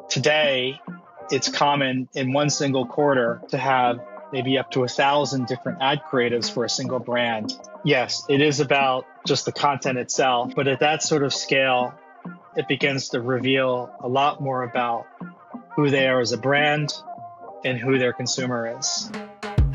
Today, it's common in one single quarter to have maybe up to 1,000 different ad creatives for a single brand. Yes, it is about just the content itself, but at that sort of scale, it begins to reveal a lot more about who they are as a brand and who their consumer is.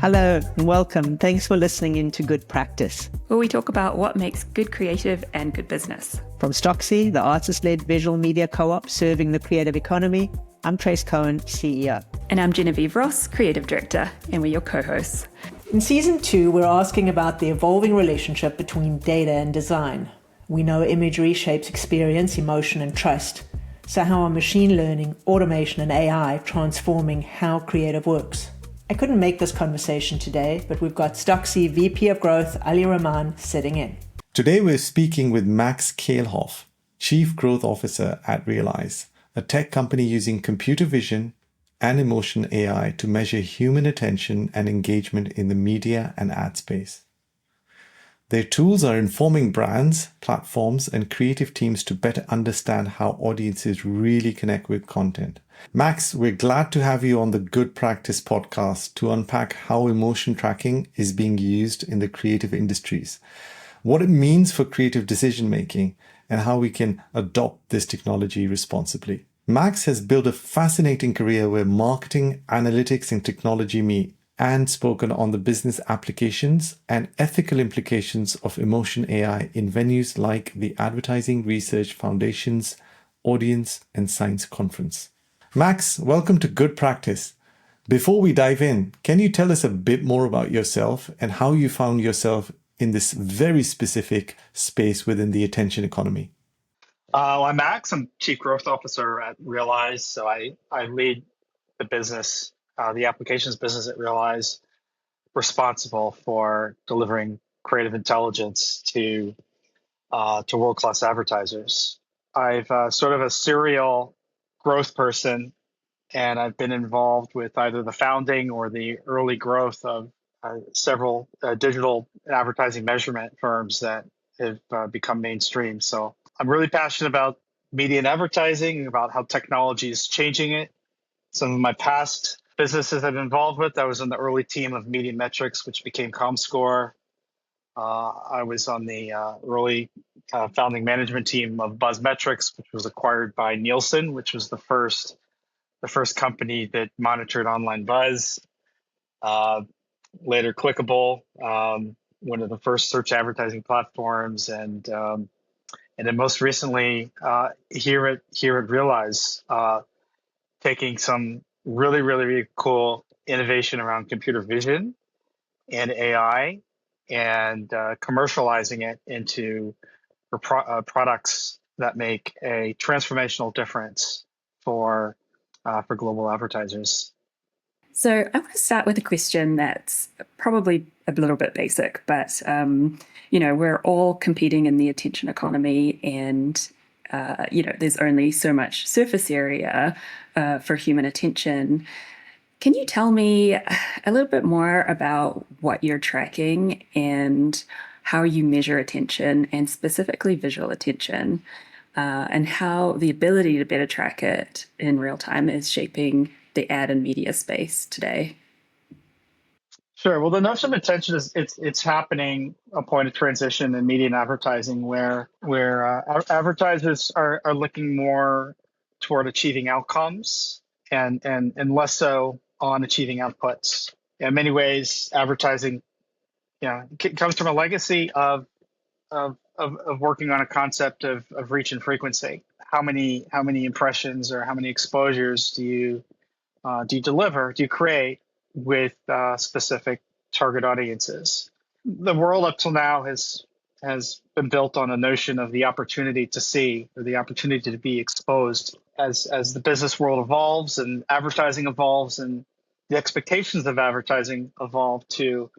Hello and welcome. Thanks for listening in to Good Practice, where we talk about what makes good creative and good business. From Stocksy, the artist-led visual media co-op serving the creative economy, I'm Trace Cohen, CEO. And I'm Genevieve Ross, Creative Director, and we're your co-hosts. In Season 2, we're asking about the evolving relationship between data and design. We know imagery shapes experience, emotion, and trust. So how are machine learning, automation, and AI transforming how creative works? I couldn't make this conversation today, but we've got Stocksy VP of Growth, Ali Rahman, sitting in. Today we're speaking with Max Kalehoff, Chief Growth Officer at Realeyes, a tech company using computer vision and emotion AI to measure human attention and engagement in the media and ad space. Their tools are informing brands, platforms, and creative teams to better understand how audiences really connect with content. Max, we're glad to have you on the Good Practice podcast to unpack how emotion tracking is being used in the creative industries, what it means for creative decision-making, and how we can adopt this technology responsibly. Max has built a fascinating career where marketing, analytics, and technology meet, and spoken on the business applications and ethical implications of emotion AI in venues like the Advertising Research Foundation's Audience and Science Conference. Max, welcome to Good Practice. Before we dive in, can you tell us a bit more about yourself and how you found yourself in this very specific space within the attention economy? I'm Max. I'm Chief Growth Officer at Realeyes. So I lead the business, the applications business at Realeyes, responsible for delivering creative intelligence to world-class advertisers. I've sort of a serial growth person, and I've been involved with either the founding or the early growth of several digital advertising measurement firms that have become mainstream. So I'm really passionate about media and advertising, about how technology is changing it. Some of my past businesses I've been involved with, I was on the early team of Media Metrics, which became ComScore. I was on the early founding management team of BuzzMetrics, which was acquired by Nielsen, which was the first company that monitored online buzz. Later Clickable, one of the first search advertising platforms, and then most recently here at Realeyes, taking some really cool innovation around computer vision and AI and commercializing it into products that make a transformational difference for global advertisers. So I want to start with a question that's probably a little bit basic, but we're all competing in the attention economy, and there's only so much surface area for human attention. Can you tell me a little bit more about what you're tracking and how you measure attention, and specifically visual attention, and how the ability to better track it in real time is shaping the ad and media space today? Sure. Well, the notion of attention is it's happening a point of transition in media and advertising where advertisers are looking more toward achieving outcomes and less so on achieving outputs. In many ways, advertising, comes from a legacy of working on a concept of reach and frequency. How many impressions or how many exposures do you create with specific target audiences? The world up till now has been built on a notion of the opportunity to see, or the opportunity to be exposed. As the business world evolves and advertising evolves and the expectations of advertising evolve to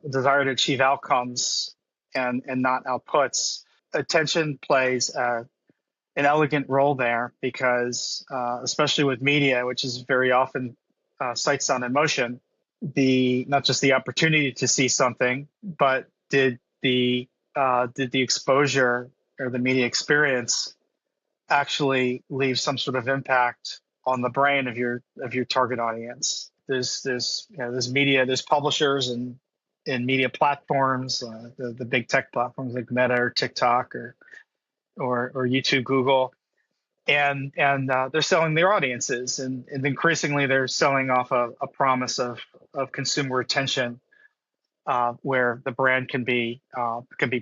desire to achieve outcomes and not outputs, attention plays an elegant role there because, especially with media, which is very often sight, sound, and motion, not just the opportunity to see something, but did the exposure or the media experience actually leave some sort of impact on the brain of your target audience. There's media, there's publishers and media platforms, the big tech platforms like Meta or TikTok or YouTube, Google, and they're selling their audiences, and increasingly they're selling off a promise of consumer attention, where the brand can be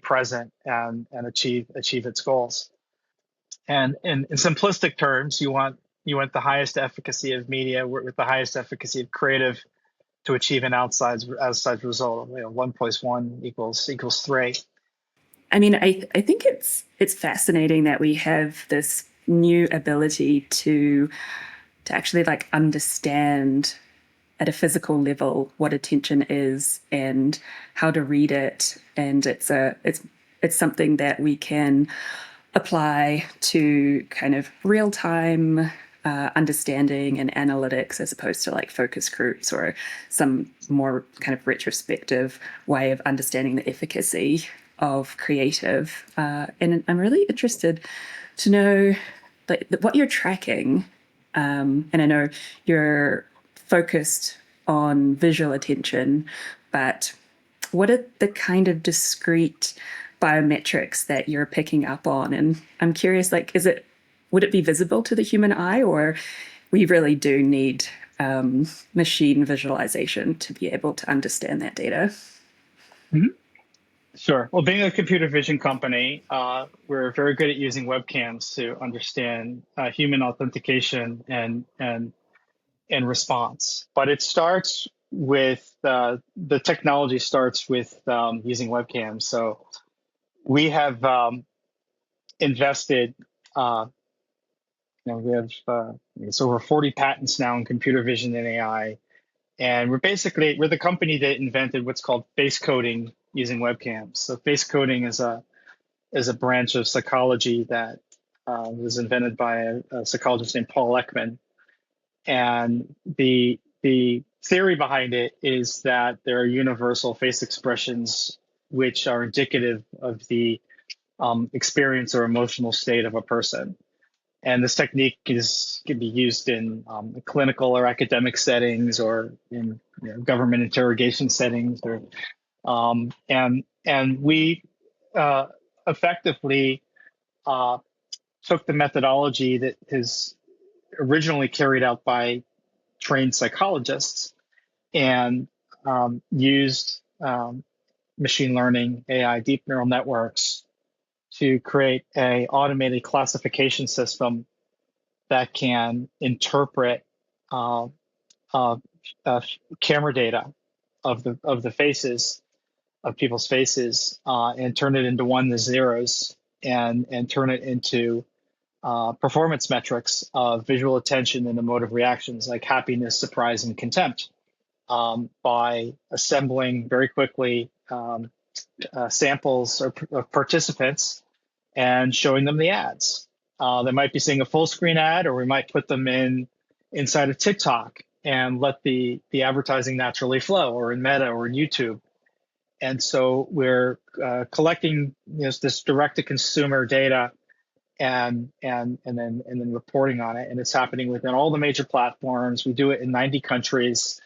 present and achieve its goals. And in simplistic terms, you want the highest efficacy of media with the highest efficacy of creative to achieve an outside result. 1+1 =3. I mean, I think it's fascinating that we have this new ability to actually like understand at a physical level what attention is and how to read it, and it's something that we can apply to kind of real time understanding and analytics, as opposed to like focus groups or some more kind of retrospective way of understanding the efficacy of creative. And I'm really interested to know like what you're tracking. And I know you're focused on visual attention, but what are the kind of discrete biometrics that you're picking up on? And I'm curious, like, would it be visible to the human eye, or we really do need machine visualization to be able to understand that data? Mm-hmm. Sure. Well, being a computer vision company, we're very good at using webcams to understand human authentication and response. But it starts with the technology starts with using webcams. So we have invested. We have it's over 40 patents now in computer vision and AI, and we're the company that invented what's called face coding using webcams. So face coding is a branch of psychology that was invented by a psychologist named Paul Ekman. And the theory behind it is that there are universal face expressions which are indicative of the experience or emotional state of a person. And this technique can be used in clinical or academic settings, or in government interrogation settings, or and we effectively took the methodology that is originally carried out by trained psychologists and used machine learning, AI, deep neural networks to create a automated classification system that can interpret camera data of the faces of people's faces and turn it into ones and zeros, and turn it into performance metrics of visual attention and emotive reactions like happiness, surprise, and contempt, by assembling very quickly samples of participants and showing them the ads. They might be seeing a full screen ad, or we might put them inside of TikTok and let the advertising naturally flow, or in Meta or in YouTube. And so we're collecting this direct to consumer data and then reporting on it. And it's happening within all the major platforms. We do it in 90 countries.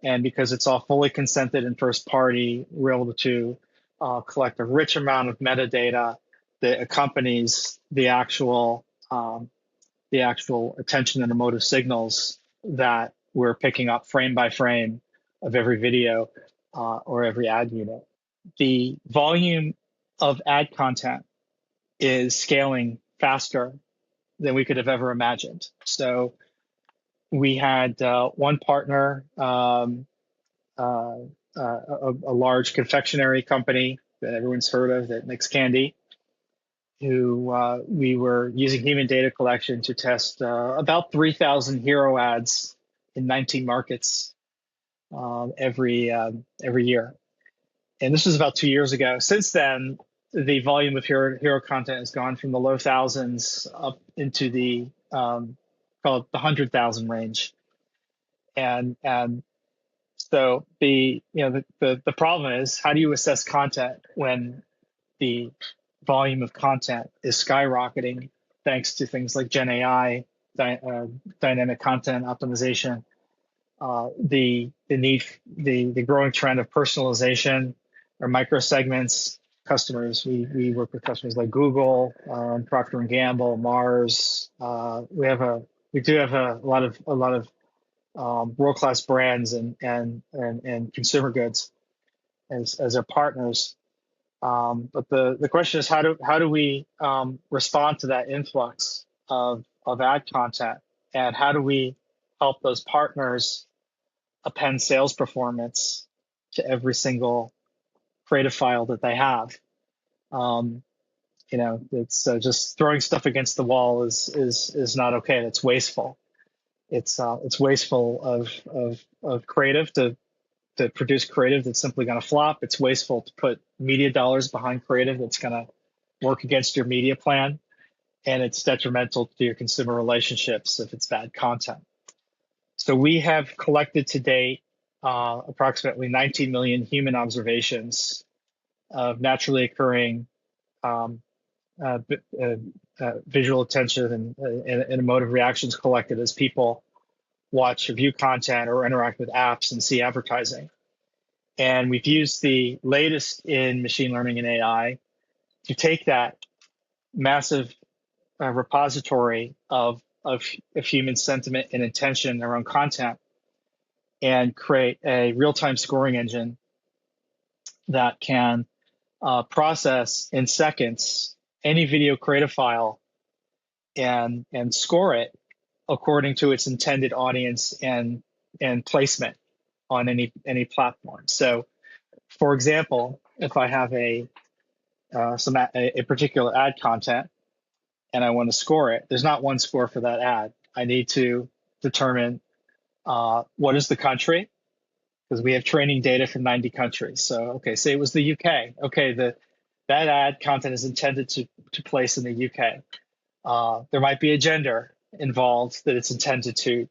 And because it's all fully consented and first party, we're able to collect a rich amount of metadata that accompanies the actual attention and emotive signals that we're picking up frame by frame of every video or every ad unit. The volume of ad content is scaling faster than we could have ever imagined. So we had one partner, a large confectionery company that everyone's heard of that makes candy, who we were using human data collection to test about 3,000 hero ads in 19 markets every year. And this was about 2 years ago. Since then, the volume of hero content has gone from the low thousands up into the call it the 100,000 range. And so the problem is, how do you assess content when the volume of content is skyrocketing thanks to things like Gen AI dynamic content optimization, the growing trend of personalization or micro segments. Customers, we work with customers like Google, Procter and Gamble, Mars. We do have a lot of world class brands and consumer goods as our partners. But the question is, how do we respond to that influx of ad content, and how do we help those partners append sales performance to every single creative file that they have? It's just throwing stuff against the wall is not okay. That's wasteful. It's wasteful of creative to produce creative that's simply going to flop. It's wasteful to put media dollars behind creative that's going to work against your media plan, and it's detrimental to your consumer relationships if it's bad content. So we have collected to date approximately 19 million human observations of naturally occurring visual attention and emotive reactions collected as people watch or view content or interact with apps and see advertising. And we've used the latest in machine learning and AI to take that massive repository of human sentiment and intention around content and create a real-time scoring engine that can process in seconds any video creative file and score it according to its intended audience and placement on any platform. So, for example, if I have a particular ad content and I want to score it, there's not one score for that ad. I need to determine what is the country, because we have training data from 90 countries. So, okay, say it was the UK. Okay, that ad content is intended to place in the UK. There might be a gender involved that it's intended to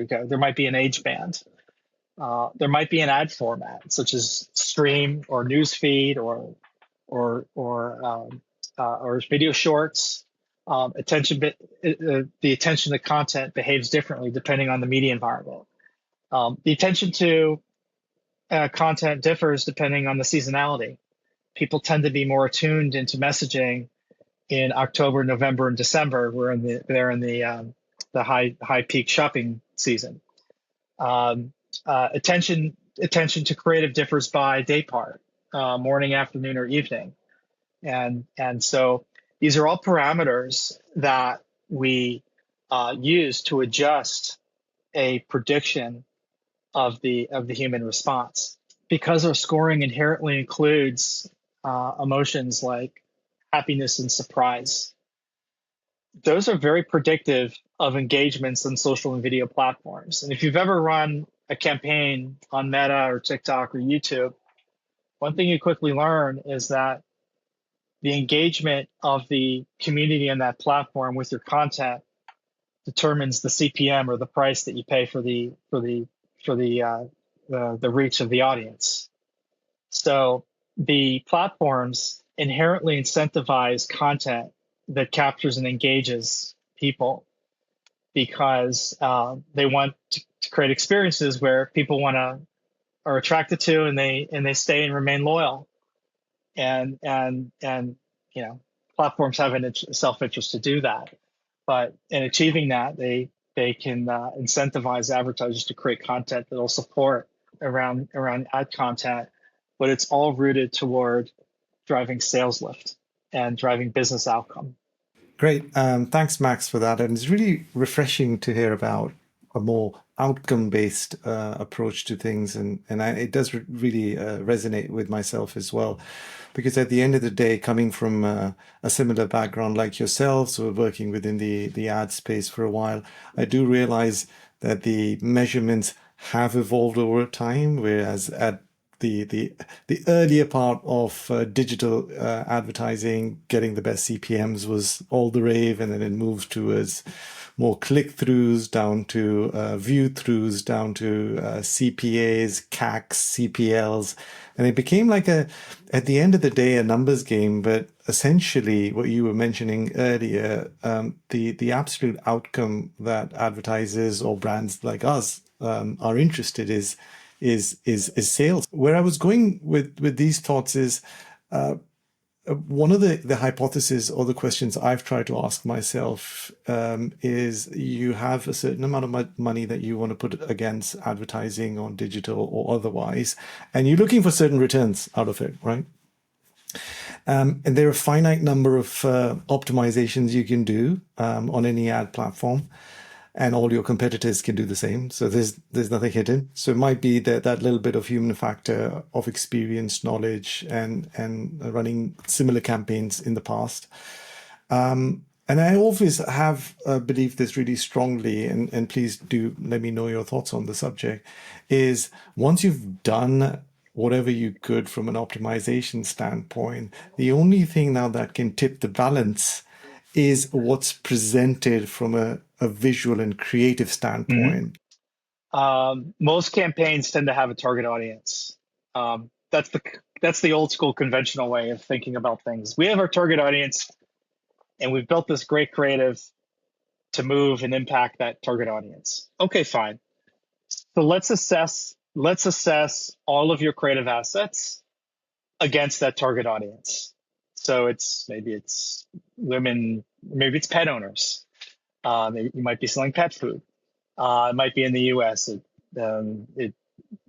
go. There might be an age band. There might be an ad format, such as stream or newsfeed or video shorts. The attention to content behaves differently depending on the media environment. The attention to content differs depending on the seasonality. People tend to be more attuned into messaging in October, November, and December. They're in the high peak shopping season. Attention to creative differs by day part, morning, afternoon, or evening, and so these are all parameters that we use to adjust a prediction of the human response. Because our scoring inherently includes emotions like happiness and surprise, those are very predictive of engagements on social and video platforms. And if you've ever run a campaign on Meta or TikTok or YouTube, one thing you quickly learn is that the engagement of the community on that platform with your content determines the CPM, or the price that you pay for the reach of the audience. So the platforms inherently incentivize content that captures and engages people, because they want to create experiences where people are attracted to, and they stay and remain loyal. And platforms have a self-interest to do that. But in achieving that, they can incentivize advertisers to create content that will support around ad content, but it's all rooted toward driving sales lift and driving business outcome. Great. Thanks, Max, for that. And it's really refreshing to hear about a more outcome-based approach to things. And it does really resonate with myself as well. Because at the end of the day, coming from a similar background like yourselves, who are working within the ad space for a while, I do realize that the measurements have evolved over time, whereas at the earlier part of digital advertising, getting the best CPMs was all the rave, and then it moved towards more click-throughs, down to view-throughs, down to CPAs, CACs, CPLs, and it became like at the end of the day, a numbers game. But essentially, what you were mentioning earlier, the absolute outcome that advertisers or brands like us are interested is sales. Where I was going with these thoughts is one of the hypotheses or the questions I've tried to ask myself is you have a certain amount of money that you want to put against advertising on digital or otherwise, and you're looking for certain returns out of it, right? And there are a finite number of optimizations you can do on any ad platform, and all your competitors can do the same. So there's nothing hidden. So it might be that little bit of human factor of experience, knowledge, and running similar campaigns in the past. And I always have believed this really strongly, and please do let me know your thoughts on the subject, is once you've done whatever you could from an optimization standpoint, the only thing now that can tip the balance is what's presented from a visual and creative standpoint. Most campaigns tend to have a target audience. That's the old school conventional way of thinking about things. We have our target audience, and we've built this great creative to move and impact that target audience. Okay, fine. So let's assess all of your creative assets against that target audience. So maybe it's women, maybe it's pet owners. You might be selling pet food. It might be in the U.S.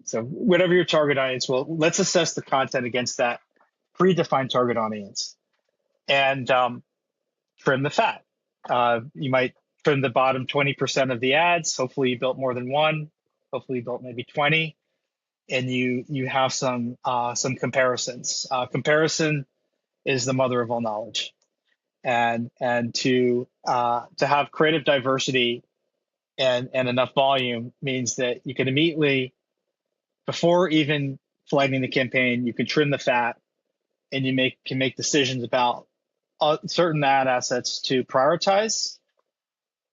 So whatever your target audience, well, let's assess the content against that predefined target audience, and trim the fat. You might trim the bottom 20% of the ads. Hopefully, you built more than one. Hopefully, you built maybe 20, and you have some comparisons. Comparison is the mother of all knowledge, and to have creative diversity and enough volume means that you can immediately, before even flagging the campaign, you can trim the fat, and you can make decisions about certain ad assets to prioritize,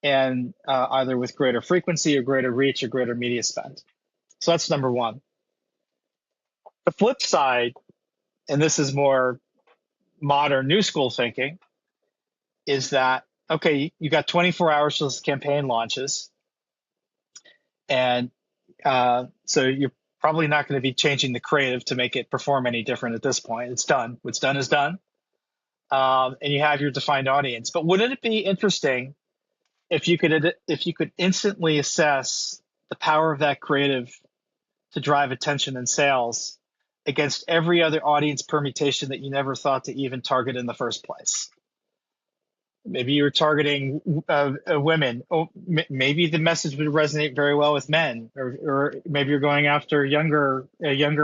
and either with greater frequency or greater reach or greater media spend. So that's number one. The flip side, and this is more modern new school thinking, is that, okay, you got 24 hours till this campaign launches. And so you're probably not going to be changing the creative to make it perform any different at this point. It's done. What's done is done. And you have your defined audience. But wouldn't it be interesting if you could instantly assess the power of that creative to drive attention and sales against every other audience permutation that you never thought to even target in the first place? Maybe you're targeting women. Maybe the message would resonate very well with men, or maybe you're going after a younger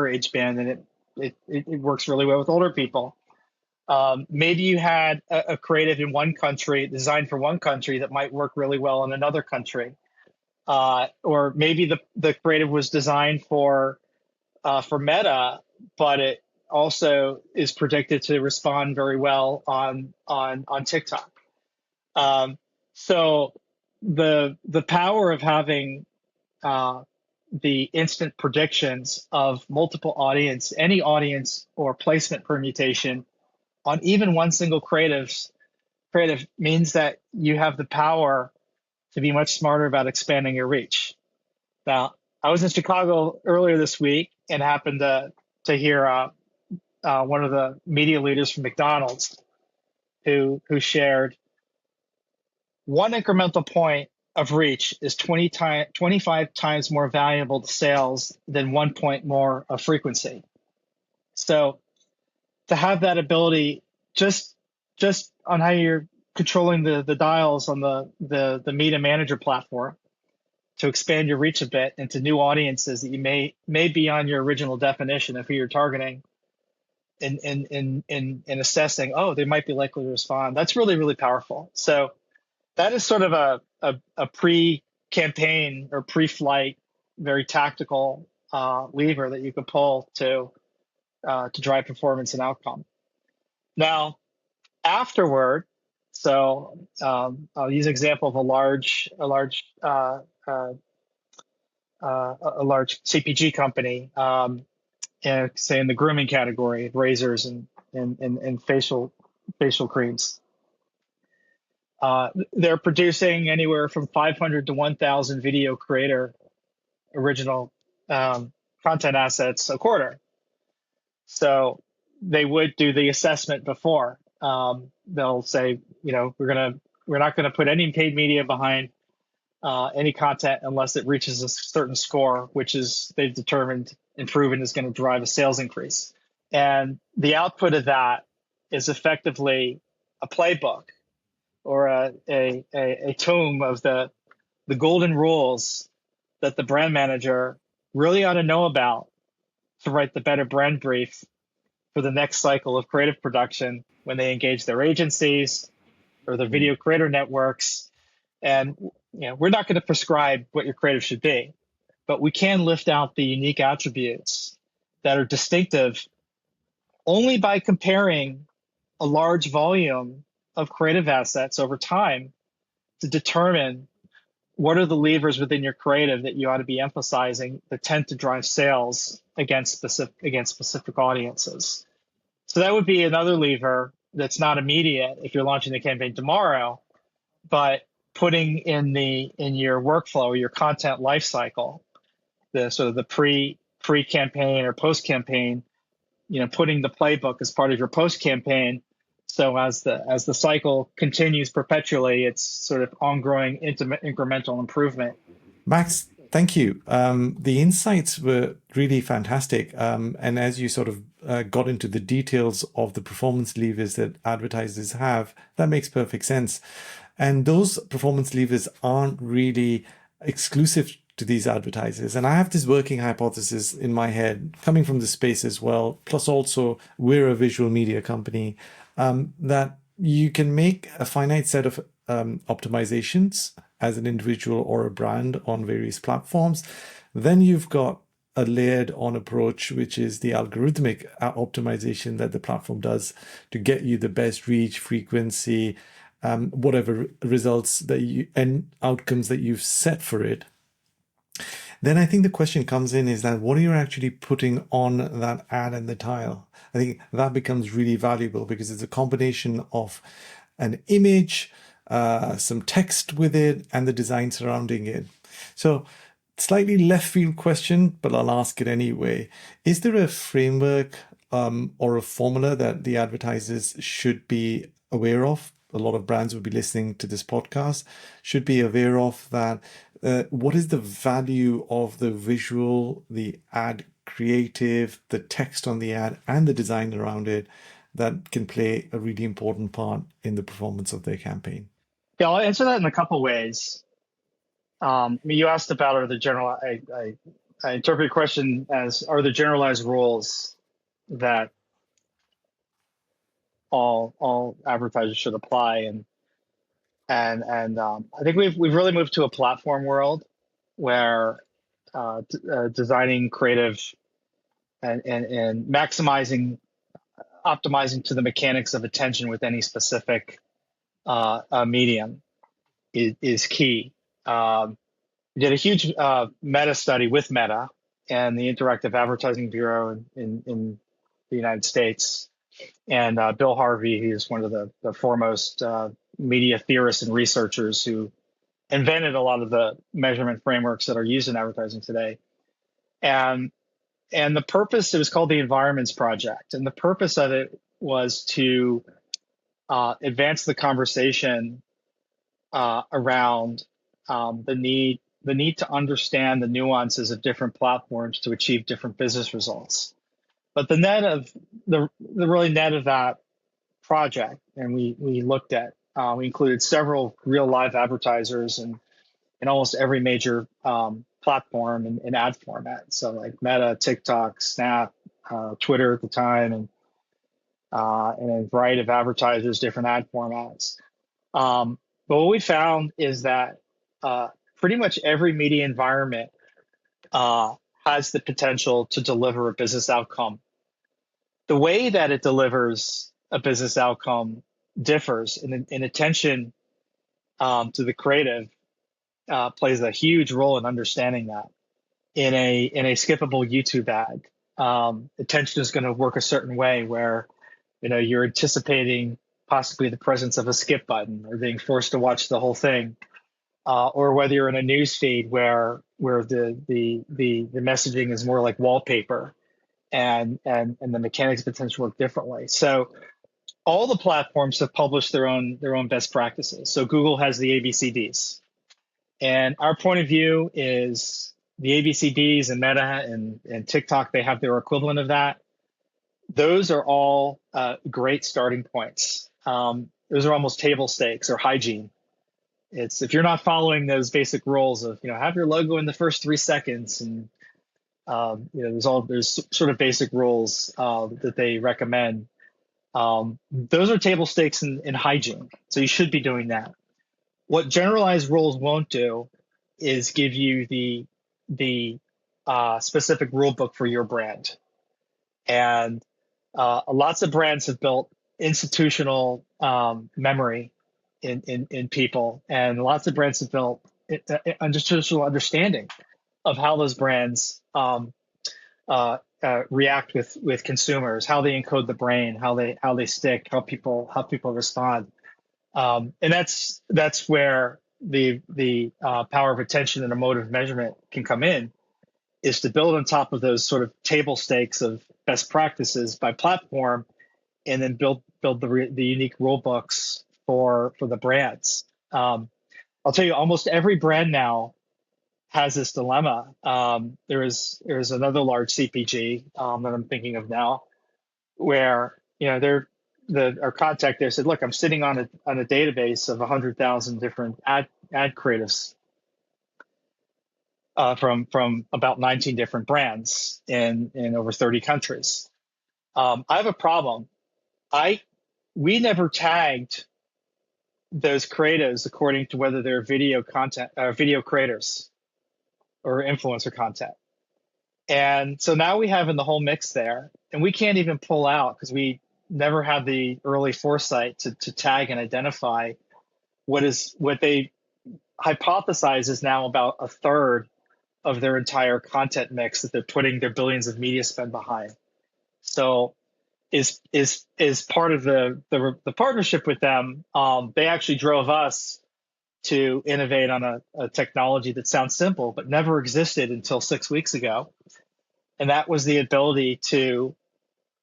age band, and it works really well with older people. Maybe you had a creative in one country, designed for one country, that might work really well in another country, or maybe the creative was designed for Meta, but it also is predicted to respond very well on TikTok. So the power of having the instant predictions of multiple audience, any audience or placement permutation on even one single creative means that you have the power to be much smarter about expanding your reach. Now, I was in Chicago earlier this week and happened to hear one of the media leaders from McDonald's who shared one incremental point of reach is 25 times more valuable to sales than 1 point more of frequency. So to have that ability just on how you're controlling the dials on the Media Manager platform to expand your reach a bit into new audiences that you may be on your original definition of who you're targeting, in assessing, oh, they might be likely to respond. That's really, really powerful. So that is sort of a pre-campaign or pre-flight, very tactical lever that you could pull to drive performance and outcome. Now, afterward, so I'll use an example of a large CPG company, say in the grooming category, razors and facial creams. They're producing anywhere from 500 to 1,000 video creator original content assets a quarter. So they would do the assessment before. They'll say, we're not gonna put any paid media behind any content unless it reaches a certain score, which is they've determined and proven is going to drive a sales increase. And the output of that is effectively a playbook or a tome of the golden rules that the brand manager really ought to know about to write the better brand brief for the next cycle of creative production when they engage their agencies or their video creator networks. And we're not going to prescribe what your creative should be, but we can lift out the unique attributes that are distinctive only by comparing a large volume of creative assets over time to determine what are the levers within your creative that you ought to be emphasizing that tend to drive sales against specific audiences. So that would be another lever that's not immediate if you're launching the campaign tomorrow, but putting in your workflow, your content lifecycle, the sort of the pre-campaign or post-campaign, putting the playbook as part of your post-campaign. So as the cycle continues perpetually, it's sort of ongoing incremental improvement. Max, thank you. The insights were really fantastic. And as you sort of got into the details of the performance levers that advertisers have, that makes perfect sense. And those performance levers aren't really exclusive to these advertisers. And I have this working hypothesis in my head, coming from the space as well, plus also we're a visual media company, that you can make a finite set of optimizations as an individual or a brand on various platforms. Then you've got a layered on approach, which is the algorithmic optimization that the platform does to get you the best reach, frequency, whatever results that you and outcomes that you've set for it. Then I think the question comes in is that what are you actually putting on that ad and the tile? I think that becomes really valuable because it's a combination of an image, some text with it, and the design surrounding it. So slightly left field question, but I'll ask it anyway. Is there a framework or a formula that the advertisers should be aware of? A lot of brands will be listening to this podcast, should be aware of that. What is the value of the visual, the ad creative, the text on the ad, and the design around it that can play a really important part in the performance of their campaign? Yeah, I'll answer that in a couple ways. You asked about are the general. I interpret your question as are the generalized rules that all advertisers should apply, and I think we've really moved to a platform world where designing creative and maximizing, optimizing to the mechanics of attention with any specific medium is key. We did a huge meta study with Meta and the Interactive Advertising Bureau in the United States. And Bill Harvey, who's one of the foremost media theorists and researchers who invented a lot of the measurement frameworks that are used in advertising today. And the purpose, it was called the Environments Project. And the purpose of it was to advance the conversation around the need to understand the nuances of different platforms to achieve different business results. But the net of the really net of that project, and we looked at, we included several real live advertisers in almost every major platform and ad format. So like Meta, TikTok, Snap, Twitter at the time, and a variety of advertisers, different ad formats. But what we found is that pretty much every media environment has the potential to deliver a business outcome. The way that it delivers a business outcome differs, and attention to the creative plays a huge role in understanding that. In a skippable YouTube ad, attention is going to work a certain way where you're anticipating possibly the presence of a skip button or being forced to watch the whole thing, or whether you're in a news feed where the messaging is more like wallpaper, and the mechanics potentially work differently. So all the platforms have published their own best practices. So Google has the ABCDs, and our point of view is the ABCDs and Meta and TikTok, they have their equivalent of that. Those are all great starting points. Those are almost table stakes or hygiene. It's if you're not following those basic rules of have your logo in the first 3 seconds, and there's sort of basic rules that they recommend. Those are table stakes in hygiene, so you should be doing that. What generalized rules won't do is give you the specific rule book for your brand. And lots of brands have built institutional memory in people, and lots of brands have built institutional understanding of how those brands react with consumers, how they encode the brain, how they stick, how people respond. And that's where the power of attention and emotive measurement can come in, is to build on top of those sort of table stakes of best practices by platform, and then build the unique rule books for the brands. I'll tell you, almost every brand now has this dilemma. There is another large CPG that I'm thinking of now, where our contact there said, "Look, I'm sitting on a database of 100,000 different ad creatives from about 19 different brands in over 30 countries. I have a problem. We never tagged those creatives according to whether they're video creators or influencer content. And so now we have in the whole mix there, and we can't even pull out because we never had the early foresight to tag and identify what they hypothesize is now about a third of their entire content mix that they're putting their billions of media spend behind. So is part of the partnership with them. They actually drove us to innovate on a technology that sounds simple but never existed until 6 weeks ago, and that was the ability to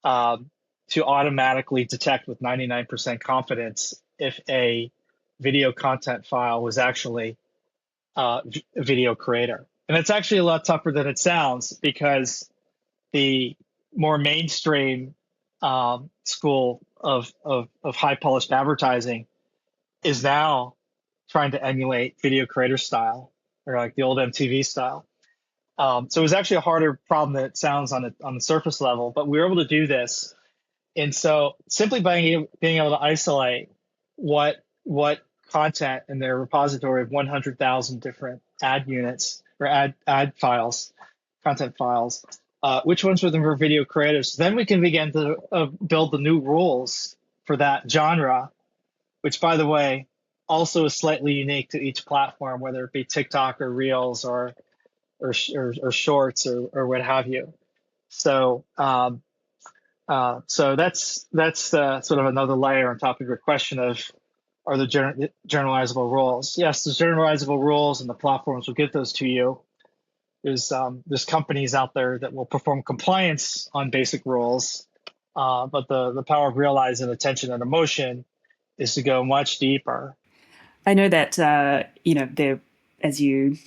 automatically detect with 99% confidence if a video content file was actually a video creator. And it's actually a lot tougher than it sounds, because the more mainstream school of high polished advertising is now trying to emulate video creator style, or like the old MTV style. So it was actually a harder problem than it sounds on the surface level, but we were able to do this. And so simply by being able to isolate what content in their repository of 100,000 different ad units or ad files, content files, which ones were them for video creators, then we can begin to build the new rules for that genre, which, by the way, also is slightly unique to each platform, whether it be TikTok or Reels or Shorts or what have you. So so that's sort of another layer on top of your question of, are the generalizable rules? Yes, there's generalizable rules, and the platforms will give those to you. There's companies out there that will perform compliance on basic rules, but the power of Realeyes and attention and emotion is to go much deeper. I know that there, as you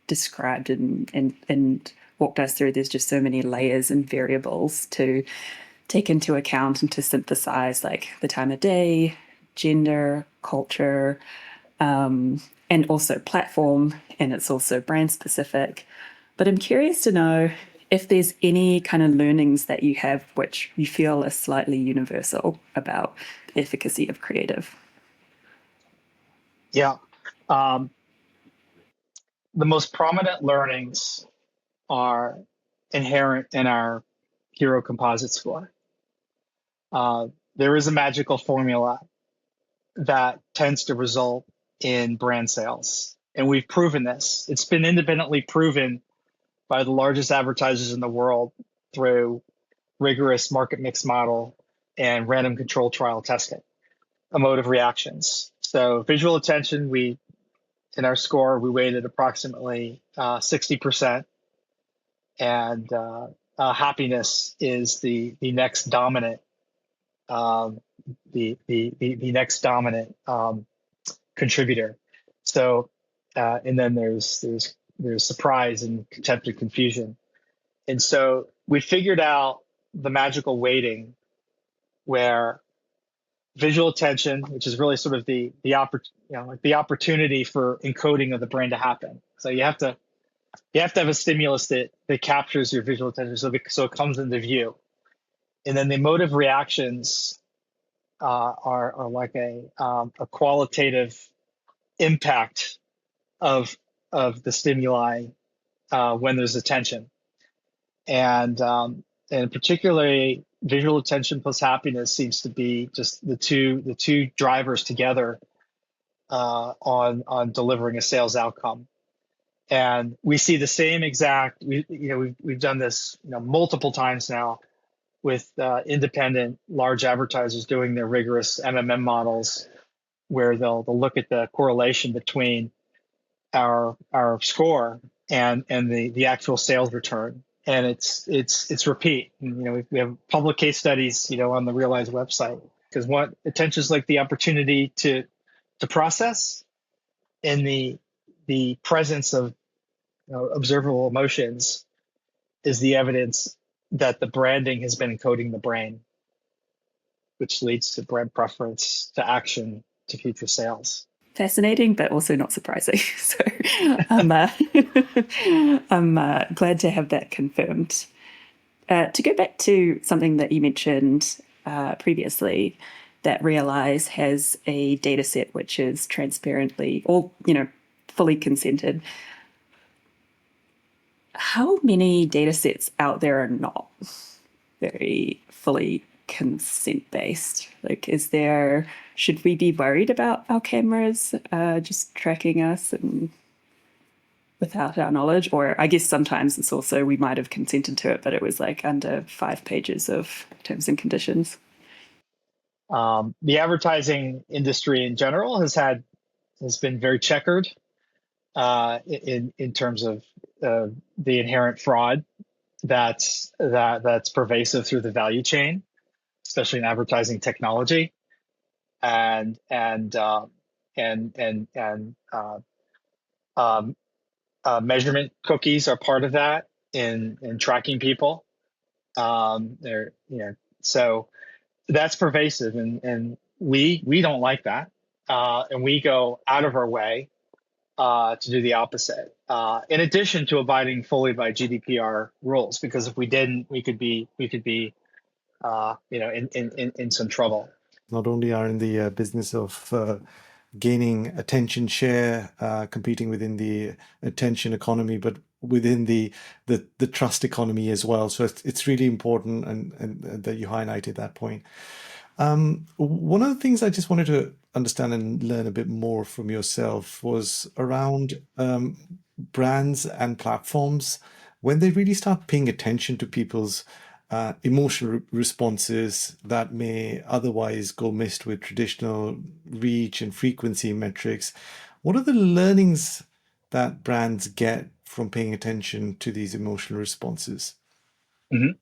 described and walked us through, there's just so many layers and variables to take into account and to synthesize, like the time of day, gender, culture, and also platform, and it's also brand specific. But I'm curious to know if there's any kind of learnings that you have which you feel are slightly universal about the efficacy of creative. Yeah. The most prominent learnings are inherent in our hero composite score. There is a magical formula that tends to result in brand sales. And we've proven this. It's been independently proven by the largest advertisers in the world through rigorous market mix model and random control trial testing, emotive reactions. So visual attention, in our score, we weighted approximately 60%. And happiness is the next dominant the next dominant contributor. So, and then there's surprise and contempt and confusion. And so we figured out the magical weighting where visual attention, which is really sort of the opportunity for encoding of the brain to happen. So you have to have a stimulus that captures your visual attention, so it comes into view. And then the emotive reactions are like a qualitative impact of the stimuli when there's attention, and particularly visual attention plus happiness seems to be just the two drivers together on delivering a sales outcome. And we see the same exact. We've done this multiple times now with independent large advertisers doing their rigorous MMM models, where they'll look at the correlation between our score and the actual sales return, and it's repeat. And, we have public case studies on the Realeyes website, because what attention is like the opportunity to process, in the presence of observable emotions is the evidence that the branding has been encoding the brain, which leads to brand preference, to action, to future sales. Fascinating, but also not surprising. So I'm glad to have that confirmed. To go back to something that you mentioned previously, that Realeyes has a data set which is transparently, or fully consented. How many data sets out there are not very fully consent-based? Like, should we be worried about our cameras just tracking us and without our knowledge? Or I guess sometimes it's also, we might have consented to it, but it was like under 5 pages of terms and conditions. The advertising industry in general has been very checkered in terms of the inherent fraud that's pervasive through the value chain, especially in advertising technology, and measurement cookies are part of that in tracking people. So that's pervasive, and we don't like that, and we go out of our way to do the opposite. In addition to abiding fully by GDPR rules, because if we didn't, we could be in some trouble. Not only are in the business of gaining attention share, competing within the attention economy, but within the trust economy as well. So it's really important, and that you highlighted that point. One of the things I just wanted to understand and learn a bit more from yourself was around brands and platforms, when they really start paying attention to people's emotional responses that may otherwise go missed with traditional reach and frequency metrics. What are the learnings that brands get from paying attention to these emotional responses? Mm-hmm.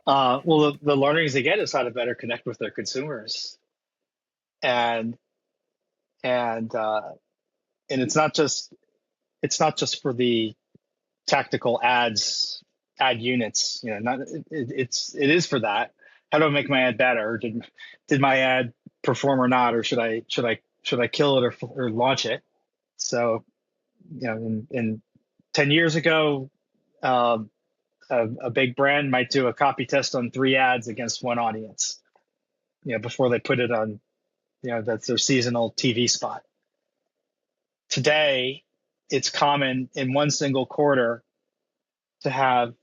Well, the learnings they get is how to better connect with their consumers, and it's not just for the tactical ad units. It is for that. How do I make my ad better? Did my ad perform or not, or should I kill it or launch it? So, in 10 years ago, a big brand might do a copy test on 3 ads against one audience, before they put it on, that's their seasonal TV spot. Today, it's common in one single quarter to have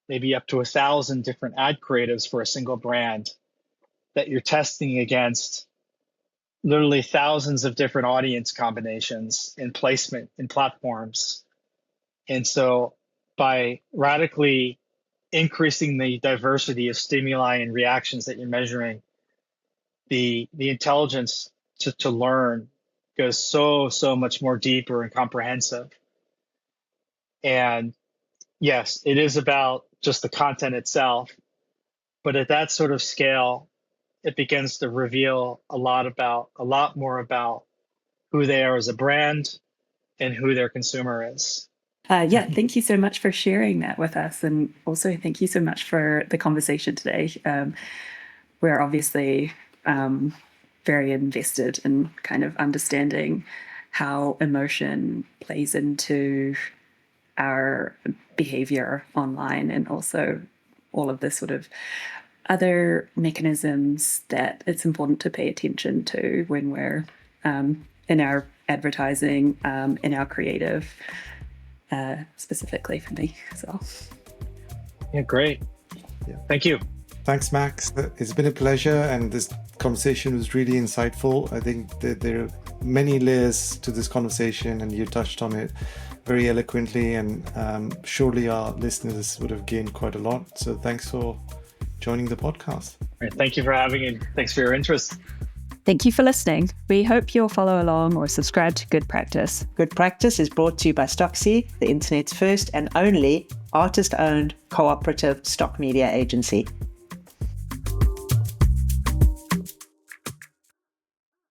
maybe up to 1,000 different ad creatives for a single brand that you're testing against literally thousands of different audience combinations in placement in platforms. And so by radically increasing the diversity of stimuli and reactions that you're measuring, the intelligence to learn goes so much more deeper and comprehensive. And yes, it is about just the content itself, but at that sort of scale, it begins to reveal a lot more about who they are as a brand and who their consumer is. Thank you so much for sharing that with us. And also thank you so much for the conversation today. We're obviously very invested in kind of understanding how emotion plays into our behavior online, and also all of the sort of other mechanisms that it's important to pay attention to when we're in our advertising, in our creative, specifically for me. So, yeah, great. Yeah. Thank you. Thanks, Max. It's been a pleasure, and this conversation was really insightful. I think that there are many layers to this conversation, and you touched on it very eloquently, and surely our listeners would have gained quite a lot. So thanks for joining the podcast. Right, thank you for having me. Thanks for your interest. Thank you for listening. We hope you'll follow along or subscribe to Good Practice. Good Practice is brought to you by Stocksy, the internet's first and only artist-owned cooperative stock media agency.